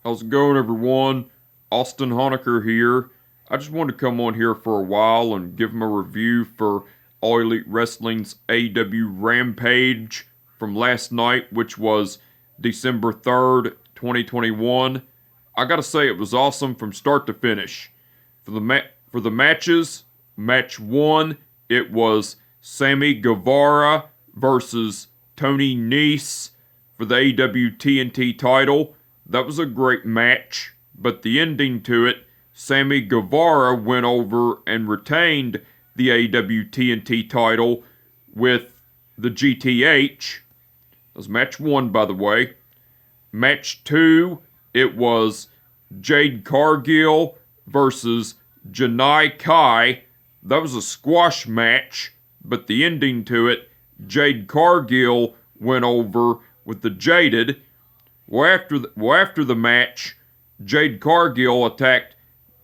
How's it going, everyone? Austin Honecker here. I just wanted to come on here for a while and give him a review for All Elite Wrestling's AEW Rampage from last night, which was December 3rd, 2021. I gotta say, it was awesome from start to finish. For the matches, match 1, it was Sammy Guevara versus Tony Nese for the AEW TNT title. That was a great match, but the ending to it, Sammy Guevara went over and retained the AEW TNT title with the GTH. That was match 1, by the way. Match 2, it was Jade Cargill versus Janai Kai. That was a squash match, but the ending to it, Jade Cargill went over with the Jaded. After the match, Jade Cargill attacked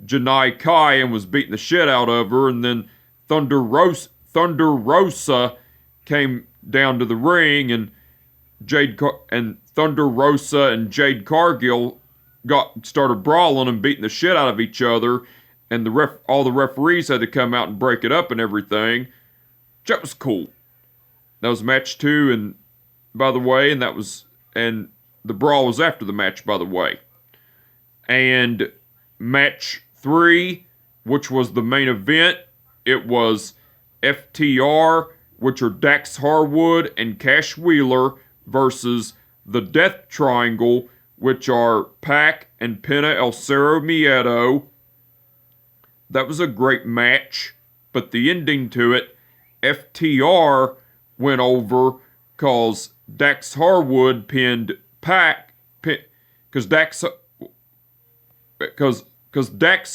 Janai Kai and was beating the shit out of her, and then Thunder Rosa came down to the ring, and Thunder Rosa and Jade Cargill started brawling and beating the shit out of each other, and all the referees had to come out and break it up and everything. That was cool. That was match 2, and by the way, and the brawl was after the match, by the way. And match 3, which was the main event, it was FTR, which are Dax Harwood and Cash Wheeler, versus the Death Triangle, which are Pac and Penta El Cerro Miedo. That was a great match, but the ending to it, FTR went over because Dax Harwood pinned Pac, because Dax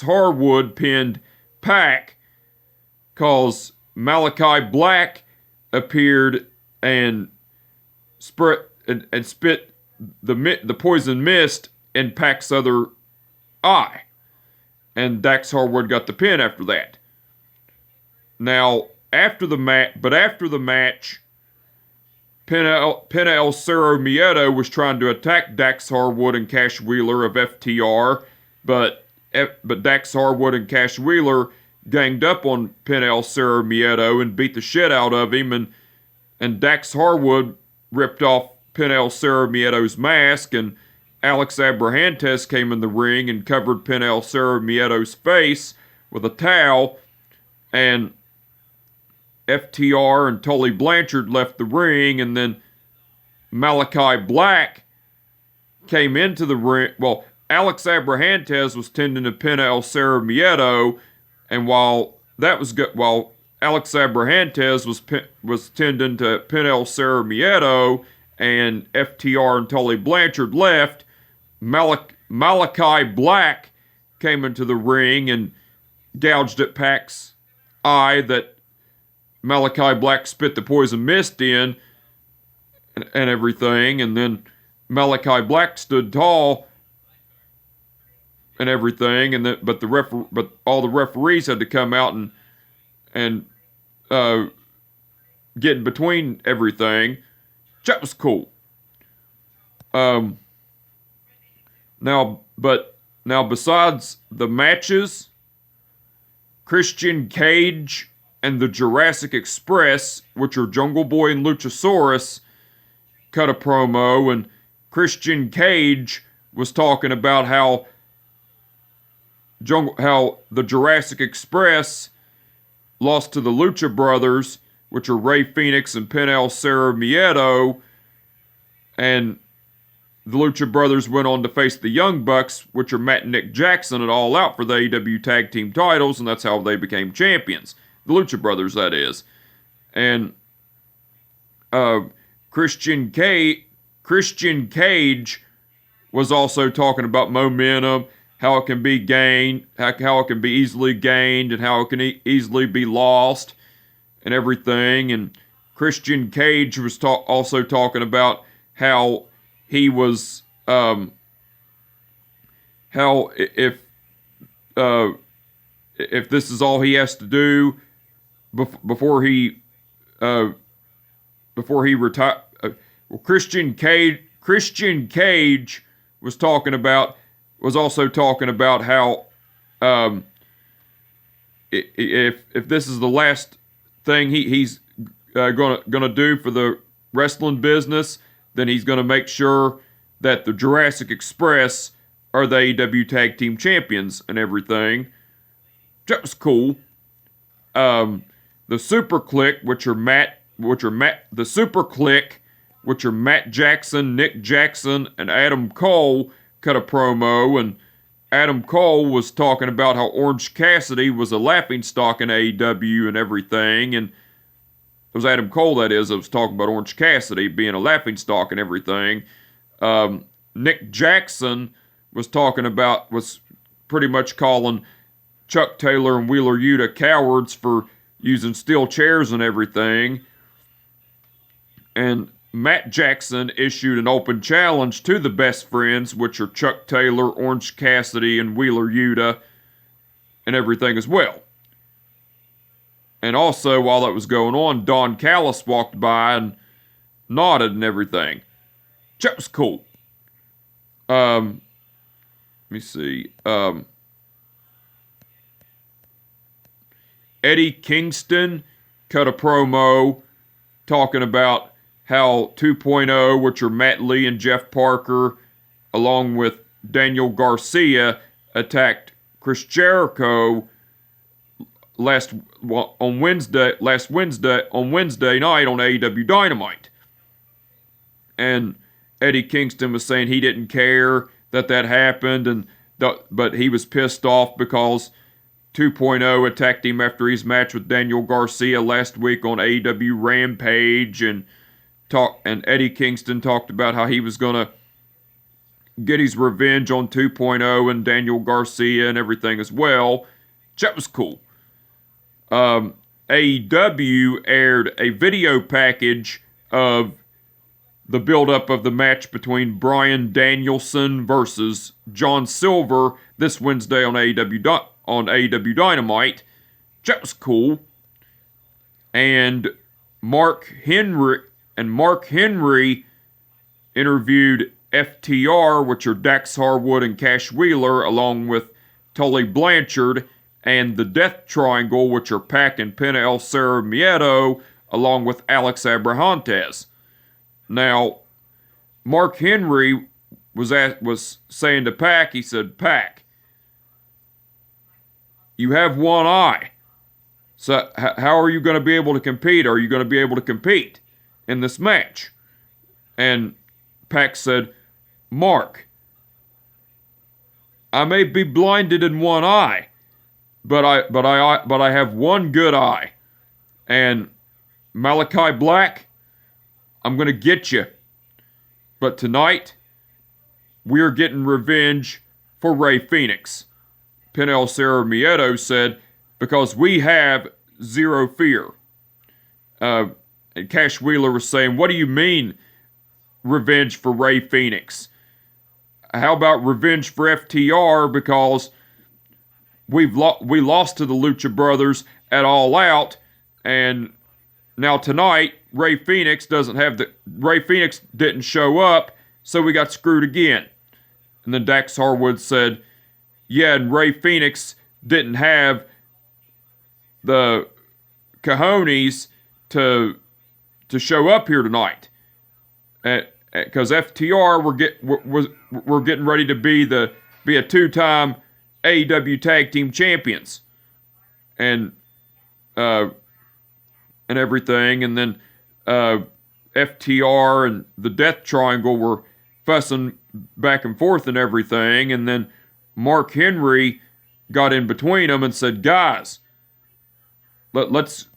Harwood pinned Pac, because Malachi Black appeared and spit the poison mist in Pac's other eye, and Dax Harwood got the pin after that. Now, after the match, Penta El Cerro Miedo was trying to attack Dax Harwood and Cash Wheeler of FTR, but Dax Harwood and Cash Wheeler ganged up on Penta El Cerro Miedo and beat the shit out of him, and Dax Harwood ripped off Penta El Cerro Miedo's mask, and Alex Abrahantes came in the ring and covered Penta El Cerro Miedo's face with a towel, and FTR and Tully Blanchard left the ring, and then Malachi Black came into the ring. Well, Alex Abrahantes was tending to Penta El Cerro Miedo, and while Alex Abrahantes was tending to Penta El Cerro Miedo, and FTR and Tully Blanchard left, Malachi Black came into the ring and gouged at Pac's eye that Malachi Black spit the poison mist in and everything, and then Malachi Black stood tall and everything, but all the referees had to come out and get in between everything. That was cool. Now besides the matches, Christian Cage and the Jurassic Express, which are Jungle Boy and Luchasaurus, cut a promo, and Christian Cage was talking about how the Jurassic Express lost to the Lucha Brothers, which are Rey Fenix and Penta El Cerro Miedo, and the Lucha Brothers went on to face the Young Bucks, which are Matt and Nick Jackson, at All Out for the AEW Tag Team titles, and that's how they became champions. The Lucha Brothers, that is. And Christian Cage was also talking about momentum, how it can be gained, how it can be easily gained, and how it can easily be lost, and everything. And Christian Cage was also talking about how he was, how if this is all he has to do before he retire. Well, Christian Cage was talking about was also talking about how if this is the last thing he's gonna do for the wrestling business, then he's gonna make sure that the Jurassic Express are the AEW Tag Team Champions and everything. That was cool. The Super Click, which are Matt Jackson, Nick Jackson, and Adam Cole, cut a promo, and Adam Cole was talking about how Orange Cassidy was a laughingstock in AEW and everything, and it was Adam Cole, that is, that was talking about Orange Cassidy being a laughingstock and everything. Nick Jackson was pretty much calling Chuck Taylor and Wheeler Yuta cowards for using steel chairs and everything. And Matt Jackson issued an open challenge to the best friends, which are Chuck Taylor, Orange Cassidy, and Wheeler Yuta, and everything as well. And also, while that was going on, Don Callis walked by and nodded and everything. That was cool. Let me see. Eddie Kingston cut a promo talking about how 2.0, which are Matt Lee and Jeff Parker, along with Daniel Garcia, attacked Chris Jericho last Wednesday night on AEW Dynamite. And Eddie Kingston was saying he didn't care that happened, but he was pissed off because 2.0 attacked him after his match with Daniel Garcia last week on AEW Rampage, and Eddie Kingston talked about how he was going to get his revenge on 2.0 and Daniel Garcia and everything as well. That was cool. AEW aired a video package of the build-up of the match between Bryan Danielson versus John Silver this Wednesday on AEW Dynamite. That was cool. And Mark Henry interviewed FTR, which are Dax Harwood and Cash Wheeler, along with Tully Blanchard, and the Death Triangle, which are Pac and Pena El Zero Miedo, along with Alex Abrahantes. Now, Mark Henry was saying to Pac, he said, "Pac, you have one eye. So how are you going to be able to compete? Are you going to be able to compete in this match?" And Pac said, "Mark, I may be blinded in one eye, but I have one good eye. And Malachi Black, I'm going to get you. But tonight, we're getting revenge for Rey Fenix." Pena El Zero Miedo said, "Because we have zero fear." And Cash Wheeler was saying, "What do you mean, revenge for Rey Fenix? How about revenge for FTR, because we lost to the Lucha Brothers at All Out, and now tonight Rey Fenix didn't show up, so we got screwed again." And then Dax Harwood said, "Yeah, and Rey Fenix didn't have the cojones to show up here tonight, because FTR were getting ready to be a two-time AEW Tag Team Champions, and everything, and then FTR and the Death Triangle were fussing back and forth and everything, and then Mark Henry got in between them and said, "Guys, let's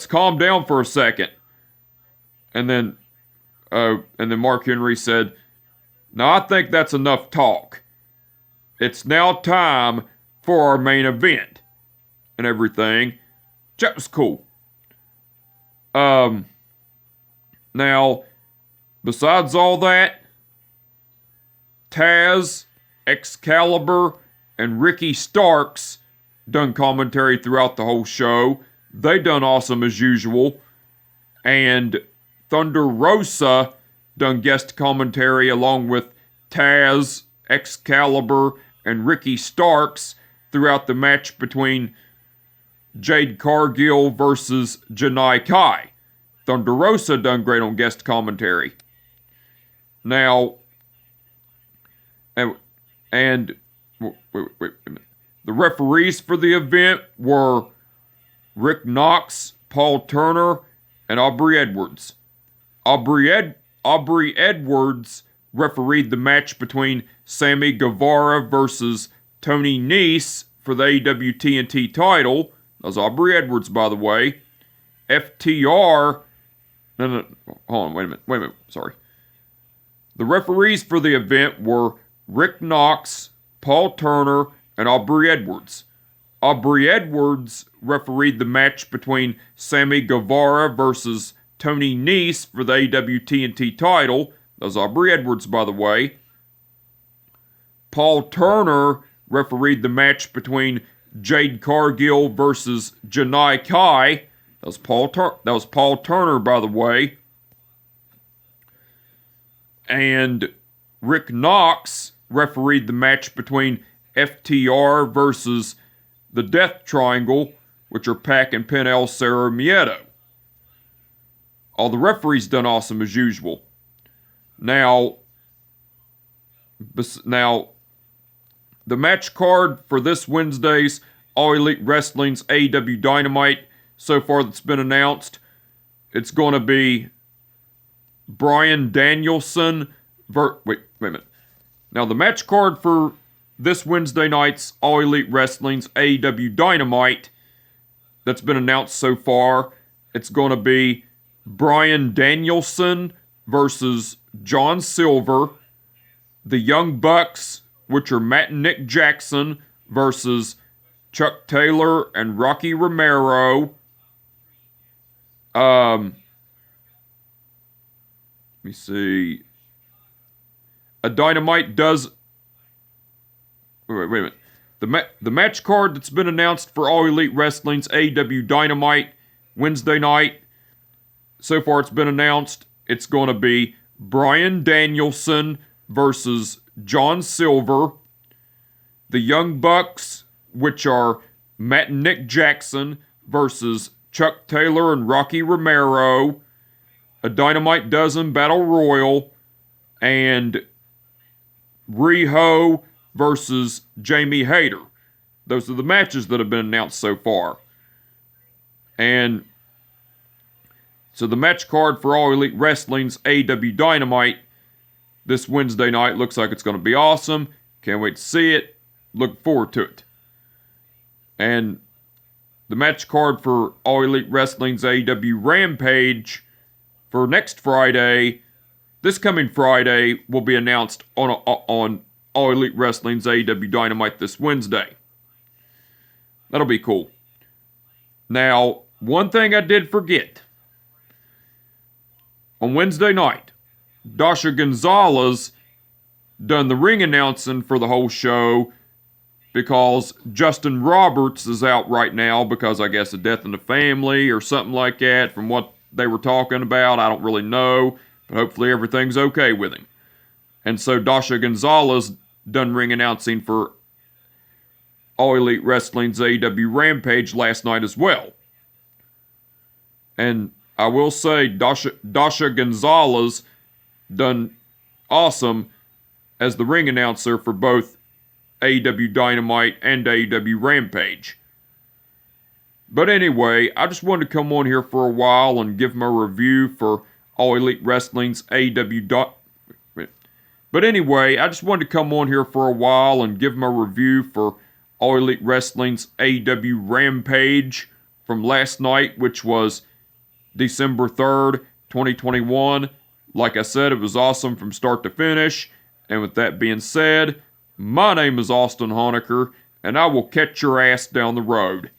calm down for a second." And then Mark Henry said, "Now I think that's enough talk. It's now time for our main event," and everything. That was cool. Now, besides all that, Taz, Excalibur, and Ricky Starks done commentary throughout the whole show. They done awesome as usual. And Thunder Rosa done guest commentary along with Taz Excalibur, and Ricky Starks throughout the match between Jade Cargill versus Janai Kai. Thunder Rosa done great on guest commentary. Now, and wait a minute. The referees for the event were Rick Knox, Paul Turner, and Aubrey Edwards. Aubrey Edwards refereed the match between Sammy Guevara versus Tony Nese for the AEW TNT title. That was Aubrey Edwards, by the way. FTR... No, hold on, wait a minute, sorry. The referees for the event were Rick Knox, Paul Turner, and Aubrey Edwards. Aubrey Edwards refereed the match between Sammy Guevara versus Tony Nese for the AEW TNT title. That was Aubrey Edwards, by the way. Paul Turner refereed the match between Jade Cargill versus Janai Kai. That was Paul Turner, by the way. And Rick Knox refereed the match between FTR versus the Death Triangle, which are Pac and Penel Cerro Miedo. All the referees done awesome as usual. Now, the match card for this Wednesday's All Elite Wrestling's AEW Dynamite so far that's been announced, it's going to be Bryan Danielson wait a minute. Now, the match card for this Wednesday night's All Elite Wrestling's AEW Dynamite that's been announced so far, it's going to be Bryan Danielson versus John Silver, the Young Bucks, which are Matt and Nick Jackson, versus Chuck Taylor and Rocky Romero. Let me see. A Dynamite does... Wait a minute. The match card that's been announced for All Elite Wrestling's AEW Dynamite Wednesday night, so far it's been announced, it's going to be Bryan Danielson versus John Silver, the Young Bucks, which are Matt and Nick Jackson, versus Chuck Taylor and Rocky Romero, a Dynamite Dozen Battle Royal, and Riho versus Jamie Hayter. Those are the matches that have been announced so far. And so the match card for All Elite Wrestling's AEW Dynamite this Wednesday night looks like it's going to be awesome. Can't wait to see it. Look forward to it. And the match card for All Elite Wrestling's AEW Rampage for next Friday, this coming Friday, will be announced on All Elite Wrestling's AEW Dynamite this Wednesday. That'll be cool. Now, one thing I did forget. On Wednesday night, Dasha Gonzalez done the ring announcing for the whole show because Justin Roberts is out right now because I guess a death in the family or something like that from what they were talking about. I don't really know, but hopefully everything's okay with him. And so Dasha Gonzalez done ring announcing for All Elite Wrestling's AEW Rampage last night as well. And I will say Dasha Gonzalez done awesome as the ring announcer for both AEW Dynamite and AEW Rampage. But anyway, I just wanted to come on here for a while and give my review for All Elite Wrestling's AEW But anyway, I just wanted to come on here for a while and give my review for All Elite Wrestling's AEW Rampage from last night, which was December 3rd, 2021. Like I said, it was awesome from start to finish. And with that being said, my name is Austin Honecker, and I will catch your ass down the road.